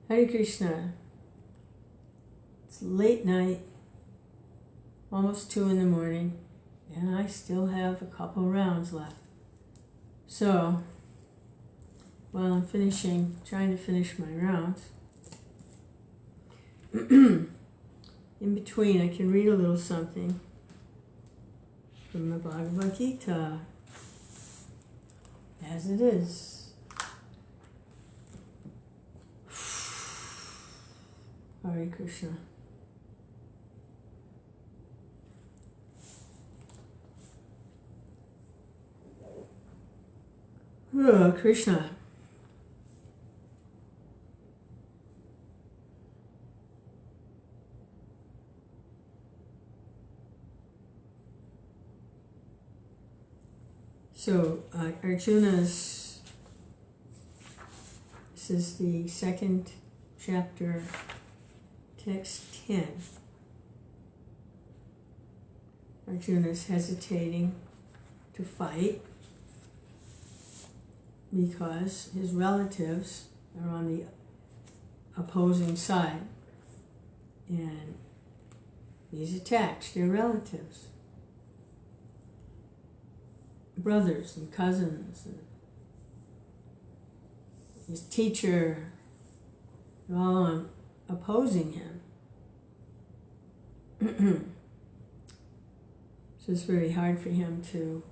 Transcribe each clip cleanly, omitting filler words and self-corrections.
Hare Krishna. It's late night, almost 2 in the morning, and I still have a couple rounds left. So, while I'm trying to finish my rounds, in between I can read a little something from the Bhagavad-gītā, as it is. Hare Krishna. Oh, Kṛṣṇa. So, Arjuna's, this is the second chapter, text 10. Arjuna's hesitating to fight because his relatives are on the opposing side, and he's attached. They're relatives, brothers and cousins, and his teacher, they're all opposing him. So it's very hard for him to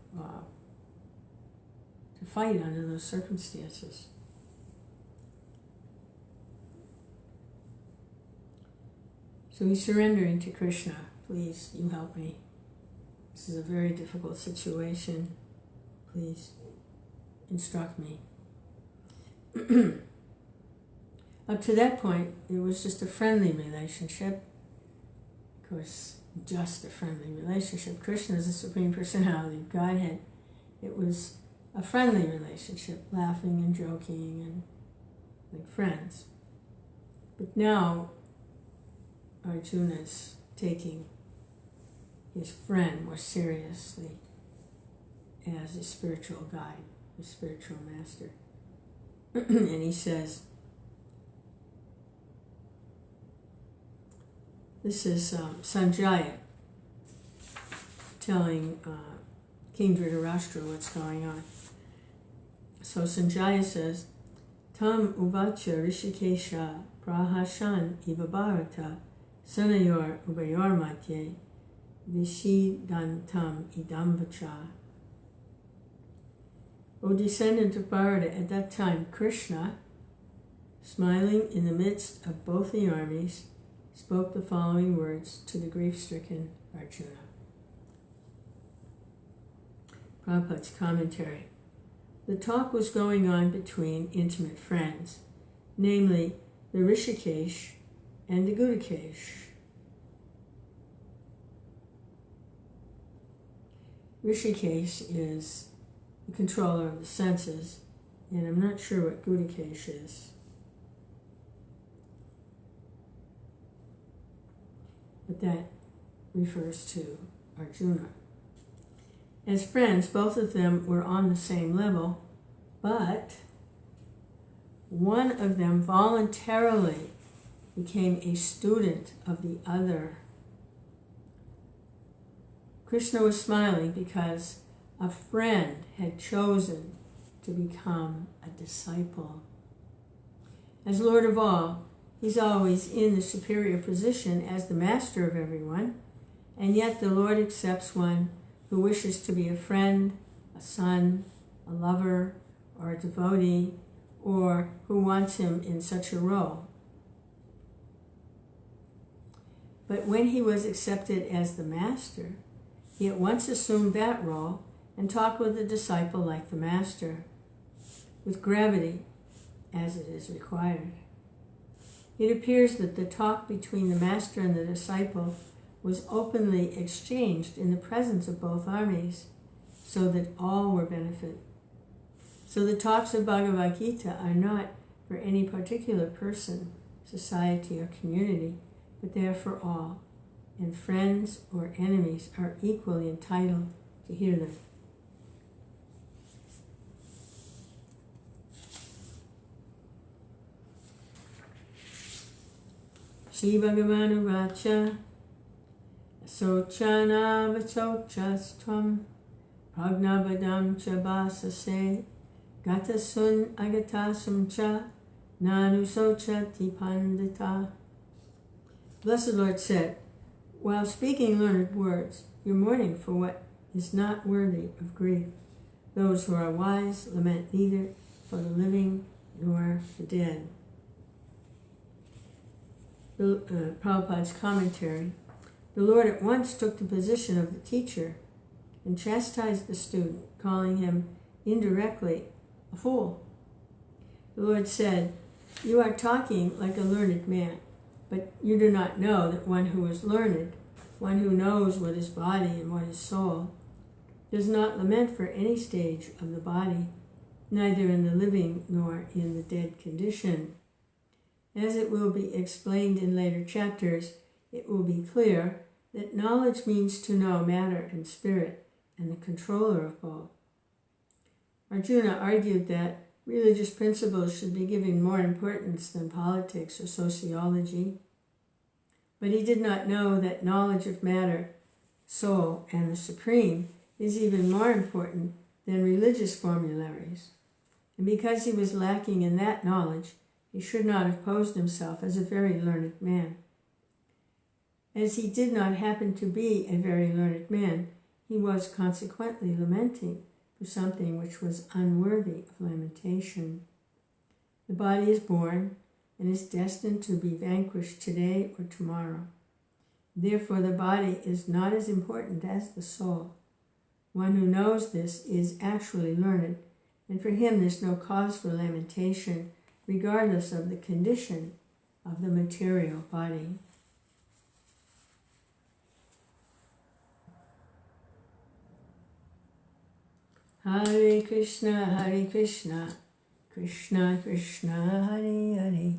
fight under those circumstances. So he's surrendering to Kṛṣṇa. Please, you help me. This is a very difficult situation. Please, instruct me. Up to that point, it was just a friendly relationship. Of course, just a friendly relationship. Kṛṣṇa is the Supreme Personality of Godhead. It was a friendly relationship, laughing and joking and like friends. But now, Arjuna's taking his friend more seriously as a spiritual guide, a spiritual master. And he says, this is Sanjaya telling King Dhṛtarāṣṭra what's going on. So Sanjaya says, Tam uvāca hṛṣīkeśaḥ prahasann iva Bharata senayor ubhayor madhye viṣīdantam idam vacaḥ. O descendant of Bharata, at that time Kṛṣṇa, smiling in the midst of both the armies, spoke the following words to the grief-stricken Arjuna. Prabhupada's commentary. The talk was going on between intimate friends, namely the Hṛṣīkeśaḥ and the Guḍākeśa. Hṛṣīkeśaḥ is the controller of the senses, and I'm not sure what Guḍākeśa is. But that refers to Arjuna. As friends, both of them were on the same level, but one of them voluntarily became a student of the other. Kṛṣṇa was smiling because a friend had chosen to become a disciple. As Lord of all, he's always in the superior position as the master of everyone, and yet the Lord accepts one who wishes to be a friend, a son, a lover, or a devotee, or who wants him in such a role. But when he was accepted as the master, he at once assumed that role and talked with the disciple like the master, with gravity as it is required. It appears that the talk between the master and the disciple was openly exchanged in the presence of both armies, so that all were benefited. So the talks of Bhagavad-gītā are not for any particular person, society, or community, but they are for all, and friends or enemies are equally entitled to hear them. Shri Bhagavan uvāca Sochana vachochastvam pragnavadam cha bhāsase gatasun agatasum cha nanusochati pandita. Blessed Lord said, while speaking learned words, you're mourning for what is not worthy of grief. Those who are wise lament neither for the living nor the dead. Prabhupada's commentary. The Lord at once took the position of the teacher and chastised the student, calling him indirectly a fool. The Lord said, you are talking like a learned man, but you do not know that one who is learned, one who knows what is body and what is soul, does not lament for any stage of the body, neither in the living nor in the dead condition. As it will be explained in later chapters, it will be clear that knowledge means to know matter and spirit and the controller of both. Arjuna argued that religious principles should be given more importance than politics or sociology, but he did not know that knowledge of matter, soul, and the Supreme is even more important than religious formularies. And because he was lacking in that knowledge, he should not have posed himself as a very learned man. As he did not happen to be a very learned man, he was consequently lamenting for something which was unworthy of lamentation. The body is born and is destined to be vanquished today or tomorrow. Therefore, the body is not as important as the soul. One who knows this is actually learned, and for him there's no cause for lamentation, regardless of the condition of the material body. Hare Krishna, Krishna Krishna, Hare Hare,